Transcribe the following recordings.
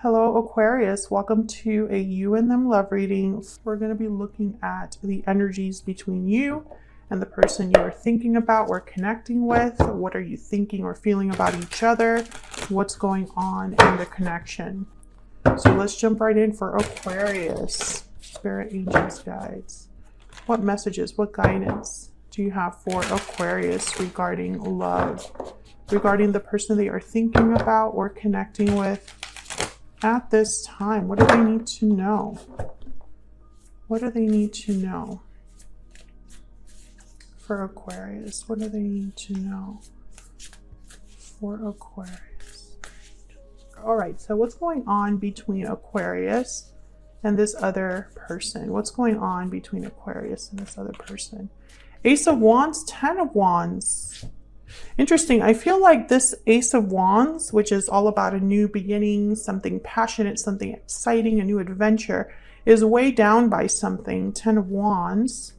Hello Aquarius, welcome to a you and them love reading. We're going to be looking at the energies between you and the person you are thinking about or connecting with. What are you thinking or feeling about each other? What's going on in the connection? So let's jump right in for Aquarius. Spirit, angels, guides. What messages, what guidance do you have for Aquarius regarding love? Regarding the person they are thinking about or connecting with at this time? What do they need to know? What do they need to know for Aquarius? What do they need to know for Aquarius? All right, so what's going on between Aquarius and this other person? What's going on between Aquarius and this other person? Ace of Wands, 10 of Wands. Interesting. I feel like this Ace of Wands, which is all about a new beginning, something passionate, something exciting, a new adventure, is weighed down by something. 10 of Wands.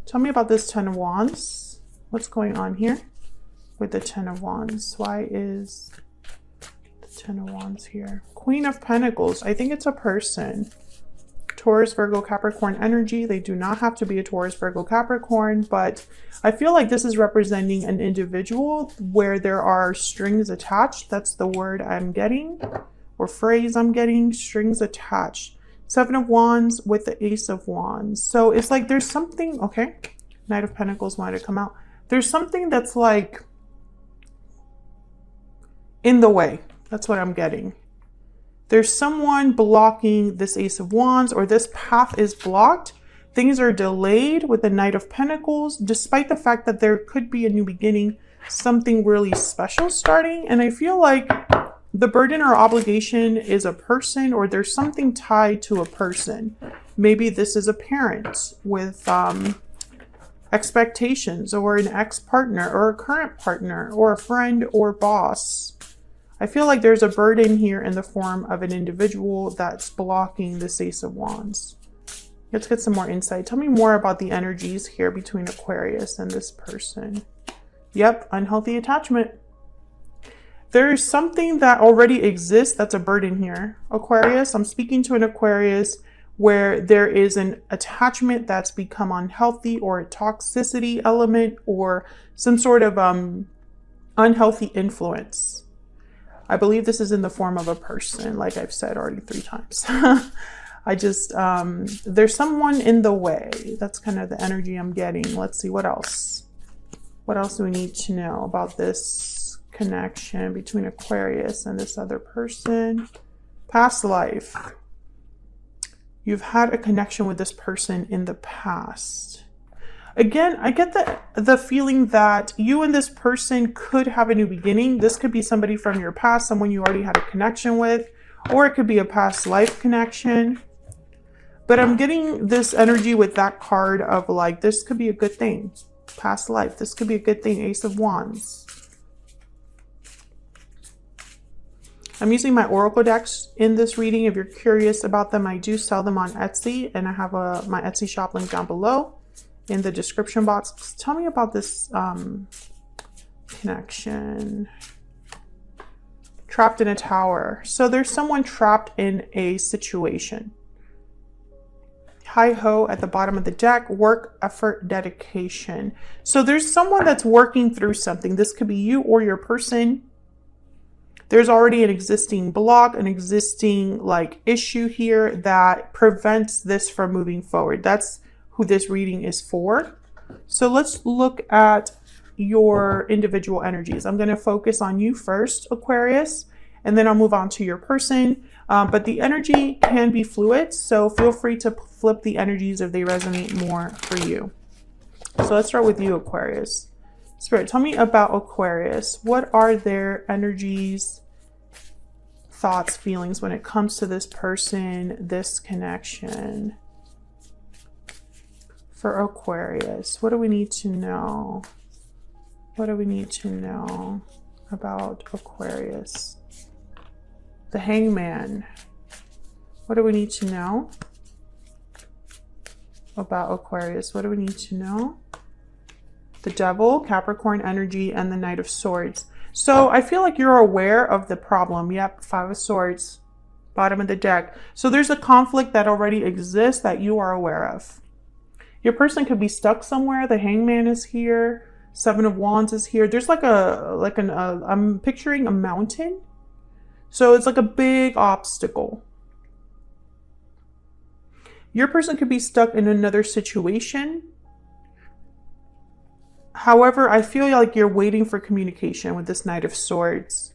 Tell me about this 10 of Wands. What's going on here with the 10 of Wands? Why is the 10 of Wands here? Queen of Pentacles. I think it's a person. Taurus, Virgo, Capricorn energy. They do not have to be a Taurus, Virgo, Capricorn, but I feel like this is representing an individual where there are strings attached. That's the word I'm getting, or phrase I'm getting, strings attached. 7 of Wands with the Ace of Wands. So it's like there's something, okay, Knight of Pentacles wanted to come out. There's something that's like in the way. That's what I'm getting. There's someone blocking this Ace of Wands, or this path is blocked. Things are delayed with the Knight of Pentacles, despite the fact that there could be a new beginning, something really special starting. And I feel like the burden or obligation is a person, or there's something tied to a person. Maybe this is a parent with expectations, or an ex-partner, or a current partner, or a friend or boss. I feel like there's a burden here in the form of an individual that's blocking this Ace of Wands. Let's get some more insight. Tell me more about the energies here between Aquarius and this person. Yep, unhealthy attachment. There's something that already exists that's a burden here. Aquarius, I'm speaking to an Aquarius where there is an attachment that's become unhealthy, or a toxicity element, or some sort of unhealthy influence. I believe this is in the form of a person, like I've said already 3 times. I just, there's someone in the way. That's kind of the energy I'm getting. Let's see, what else? What else do we need to know about this connection between Aquarius and this other person? Past life. You've had a connection with this person in the past. Again, I get the feeling that you and this person could have a new beginning. This could be somebody from your past, someone you already had a connection with, or it could be a past life connection. But I'm getting this energy with that card of like, this could be a good thing. Past life, this could be a good thing. Ace of Wands. I'm using my Oracle decks in this reading. If you're curious about them, I do sell them on Etsy, and I have my Etsy shop link down below in the description box. Tell me about this connection. Trapped in a tower. So there's someone trapped in a situation. Hi ho at the bottom of the deck. Work, effort, dedication. So there's someone that's working through something. This could be you or your person. There's already an existing block, an existing like issue here that prevents this from moving forward. That's who this reading is for. So let's look at your individual energies. I'm going to focus on you first, Aquarius, and then I'll move on to your person. But the energy can be fluid, so feel free to flip the energies if they resonate more for you. So let's start with you, Aquarius. Spirit, tell me about Aquarius. What are their energies, thoughts, feelings when it comes to this person, this connection? For Aquarius, what do we need to know? What do we need to know about Aquarius? The Hangman. What do we need to know about Aquarius? What do we need to know? The Devil, Capricorn energy, and the Knight of Swords. So I feel like you're aware of the problem. Yep, Five of Swords, bottom of the deck. So there's a conflict that already exists that you are aware of. Your person could be stuck somewhere. The Hangman is here. Seven of Wands is here. There's like I'm picturing a mountain. So it's like a big obstacle. Your person could be stuck in another situation. However, I feel like you're waiting for communication with this Knight of Swords.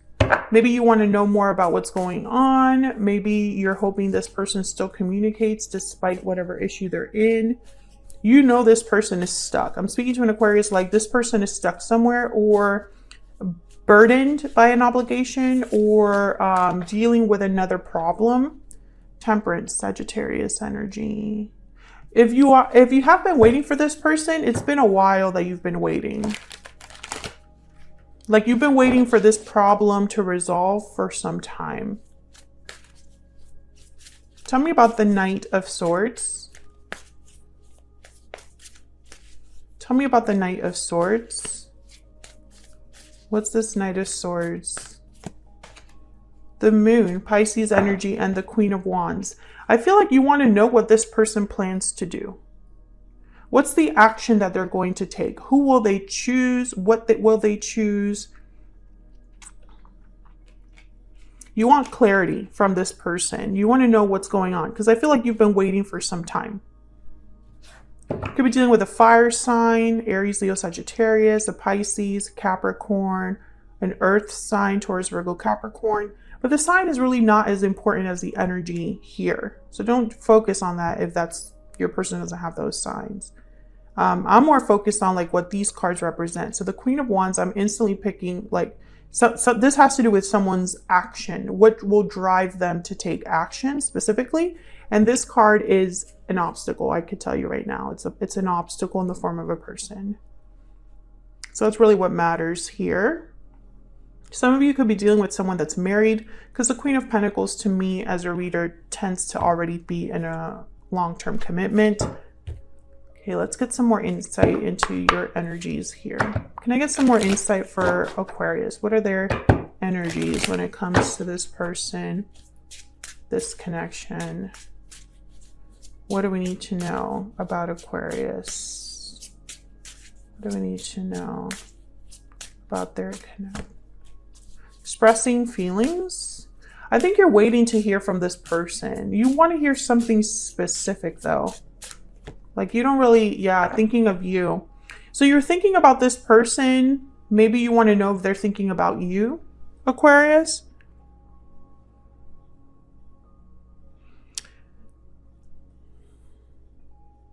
Maybe you want to know more about what's going on. Maybe you're hoping this person still communicates despite whatever issue they're in. You know this person is stuck. I'm speaking to an Aquarius like this person is stuck somewhere or burdened by an obligation or dealing with another problem. Temperance, Sagittarius energy. If you have been waiting for this person, it's been a while that you've been waiting. Like you've been waiting for this problem to resolve for some time. Tell me about the Knight of Swords. Tell me about the Knight of Swords. What's this Knight of Swords? The Moon, Pisces energy, and the Queen of Wands. I feel like you want to know what this person plans to do. What's the action that they're going to take? Who will they choose? Will they choose? You want clarity from this person. You want to know what's going on because I feel like you've been waiting for some time. Could be dealing with a fire sign, Aries, Leo, Sagittarius, a Pisces, Capricorn, an earth sign, Taurus, Virgo, Capricorn. But the sign is really not as important as the energy here. So don't focus on that if that's your person doesn't have those signs. I'm more focused on like what these cards represent. So the Queen of Wands, I'm instantly picking like, so this has to do with someone's action. What will drive them to take action specifically? And this card is an obstacle. I could tell you right now, it's an obstacle in the form of a person. So that's really what matters here. Some of you could be dealing with someone that's married because the Queen of Pentacles to me as a reader tends to already be in a long-term commitment. Okay, let's get some more insight into your energies here. Can I get some more insight for Aquarius? What are their energies when it comes to this person, this connection? What do we need to know about Aquarius? What do we need to know about their connection? Expressing feelings. I think you're waiting to hear from this person. You want to hear something specific though. Like you don't really, thinking of you. So you're thinking about this person. Maybe you want to know if they're thinking about you, Aquarius.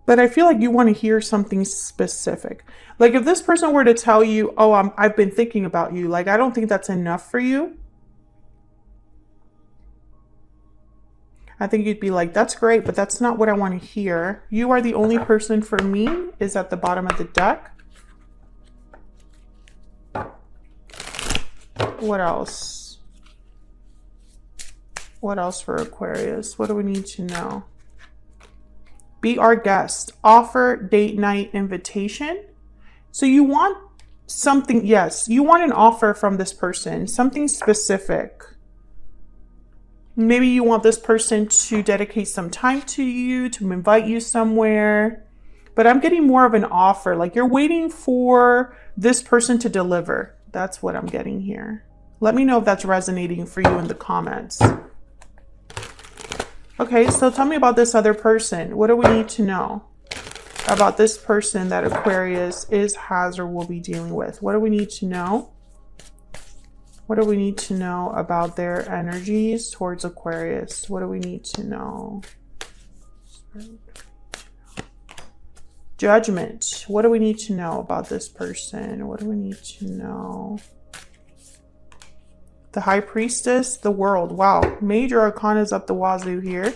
But I feel like you want to hear something specific. Like if this person were to tell you, oh, I've been thinking about you. Like, I don't think that's enough for you. I think you'd be like, that's great, but that's not what I want to hear. You are the only person for me is at the bottom of the deck. What else? What else for Aquarius? What do we need to know? Be our guest. Offer date night invitation. So you want something, yes, you want an offer from this person, something specific. Maybe you want this person to dedicate some time to you, to invite you somewhere. But I'm getting more of an offer. Like you're waiting for this person to deliver. That's what I'm getting here. Let me know if that's resonating for you in the comments. Okay, so tell me about this other person. What do we need to know about this person that Aquarius is, has, or will be dealing with? What do we need to know? What do we need to know about their energies towards Aquarius? What do we need to know? Judgment. What do we need to know about this person? What do we need to know? The High Priestess, the World. Wow. Major arcanas up the wazoo here.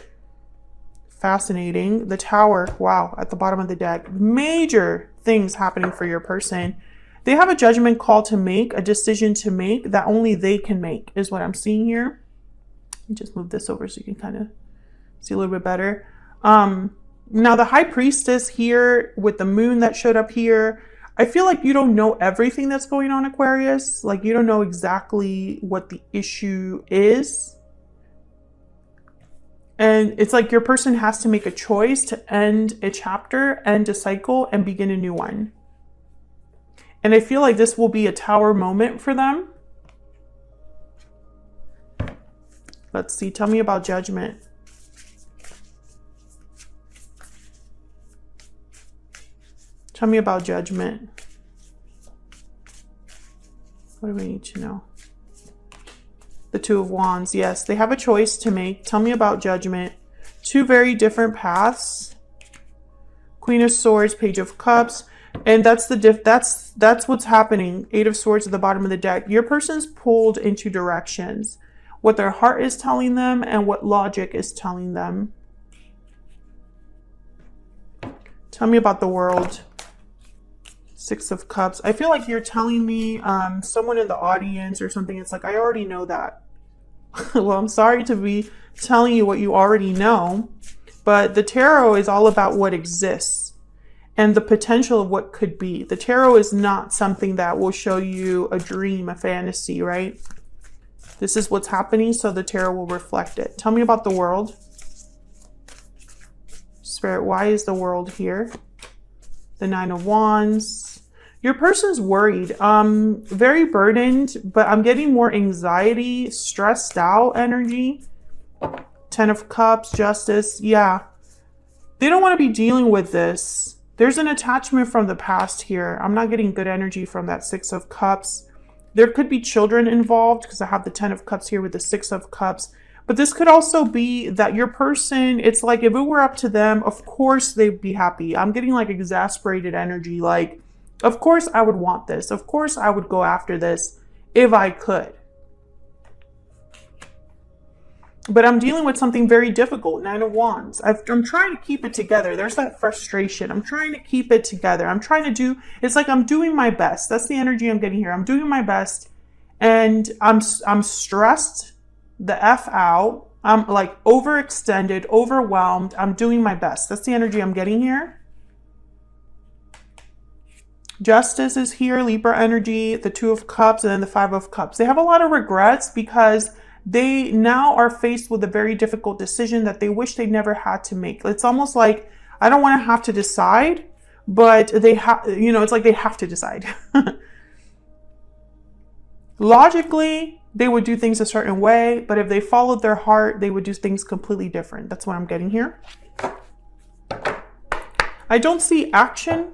Fascinating. The Tower. Wow. At the bottom of the deck. Major things happening for your person. They have a judgment call to make, a decision to make that only they can make is what I'm seeing here. Let me just move this over so you can kind of see a little bit better. Now the High Priestess here with the moon that showed up here, I feel like you don't know everything that's going on, Aquarius. Like you don't know exactly what the issue is. And it's like your person has to make a choice to end a chapter, end a cycle, and begin a new one. And I feel like this will be a tower moment for them. Let's see. Tell me about Judgment. Tell me about Judgment. What do we need to know? The Two of Wands. Yes, they have a choice to make. Tell me about Judgment. Two very different paths. Queen of Swords, Page of Cups. And that's that's what's happening. Eight of Swords at the bottom of the deck. Your person's pulled in two directions. What their heart is telling them and what logic is telling them. Tell me about the World. Six of Cups. I feel like you're telling me someone in the audience or something. It's like, I already know that. Well, I'm sorry to be telling you what you already know, but the tarot is all about what exists and the potential of what could be. The tarot is not something that will show you a dream, a fantasy, right? This is what's happening, so the tarot will reflect it. Tell me about the World. Spirit, why is the World here? The Nine of Wands. Your person's worried, very burdened, but I'm getting more anxiety, stressed out energy. Ten of Cups, Justice. Yeah. They don't want to be dealing with this. There's an attachment from the past here. I'm not getting good energy from that Six of Cups. There could be children involved because I have the Ten of Cups here with the Six of Cups. But this could also be that your person, it's like if it were up to them, of course they'd be happy. I'm getting like exasperated energy. Like, of course I would want this. Of course I would go after this if I could. But I'm dealing with something very difficult. Nine of Wands. I'm trying to keep it together. There's that frustration. I'm trying to keep it together. I'm trying to do, it's like I'm doing my best. That's the energy I'm getting here. I'm doing my best and I'm stressed the F out. I'm like overextended, overwhelmed. I'm doing my best. That's the energy I'm getting here. Justice is here, Libra energy, the Two of Cups, and then the Five of Cups. They have a lot of regrets because they now are faced with a very difficult decision that they wish they never had to make. It's almost like, I don't want to have to decide, but they have, you know, it's like they have to decide. Logically, they would do things a certain way, but if they followed their heart, they would do things completely different. That's what I'm getting here. I don't see action,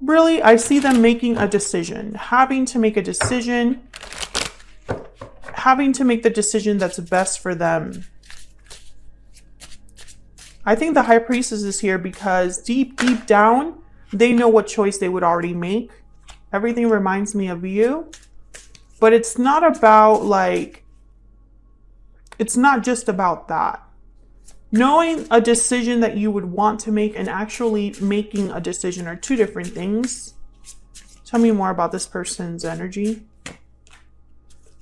really. I see them making a decision, having to make a decision, having to make the decision that's best for them. I think the High Priestess is here because deep down, they know what choice they would already make. Everything reminds me of you. But it's not about like, it's not just about that. Knowing a decision that you would want to make and actually making a decision are two different things. Tell me more about this person's energy.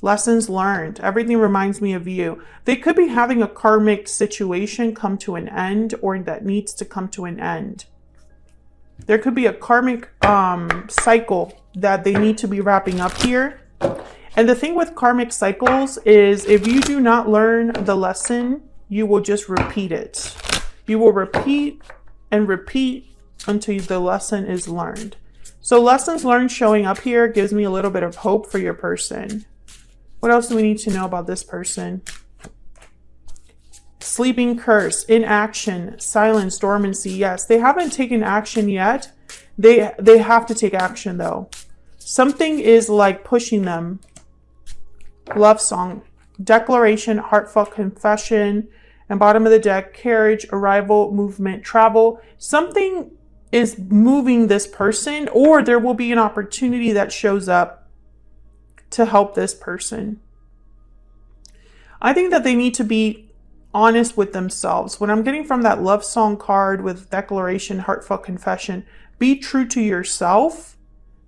Lessons learned. Everything reminds me of you. They could be having a karmic situation come to an end or that needs to come to an end. There could be a karmic cycle that they need to be wrapping up here. And the thing with karmic cycles is if you do not learn the lesson, you will just repeat it. You will repeat and repeat until the lesson is learned. So lessons learned showing up here gives me a little bit of hope for your person. What else do we need to know about this person? Sleeping curse, inaction, silence, dormancy. Yes, they haven't taken action yet. They have to take action though. Something is like pushing them. Love song, declaration, heartfelt confession, and bottom of the deck, carriage, arrival, movement, travel. Something is moving this person, or there will be an opportunity that shows up to help this person. I think that they need to be honest with themselves. What I'm getting from that love song card with declaration, heartfelt confession, be true to yourself,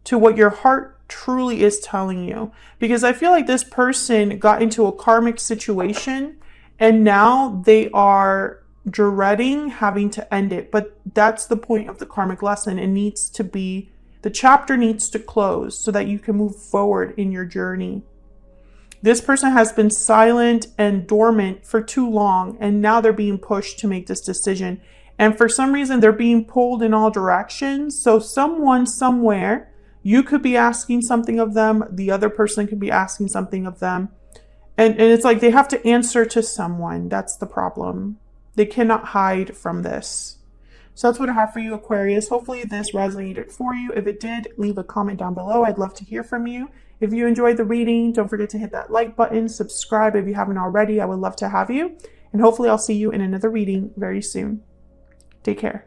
to what your heart truly is telling you. Because I feel like this person got into a karmic situation and now they are dreading having to end it. But that's the point of the karmic lesson. It needs to be The chapter needs to close so that you can move forward in your journey. This person has been silent and dormant for too long, and now they're being pushed to make this decision. And for some reason, they're being pulled in all directions. So someone somewhere, you could be asking something of them. The other person could be asking something of them. And it's like they have to answer to someone. That's the problem. They cannot hide from this. So that's what I have for you, Aquarius. Hopefully this resonated for you. If it did, leave a comment down below. I'd love to hear from you. If you enjoyed the reading, don't forget to hit that like button, subscribe if you haven't already. I would love to have you. And hopefully I'll see you in another reading very soon. Take care.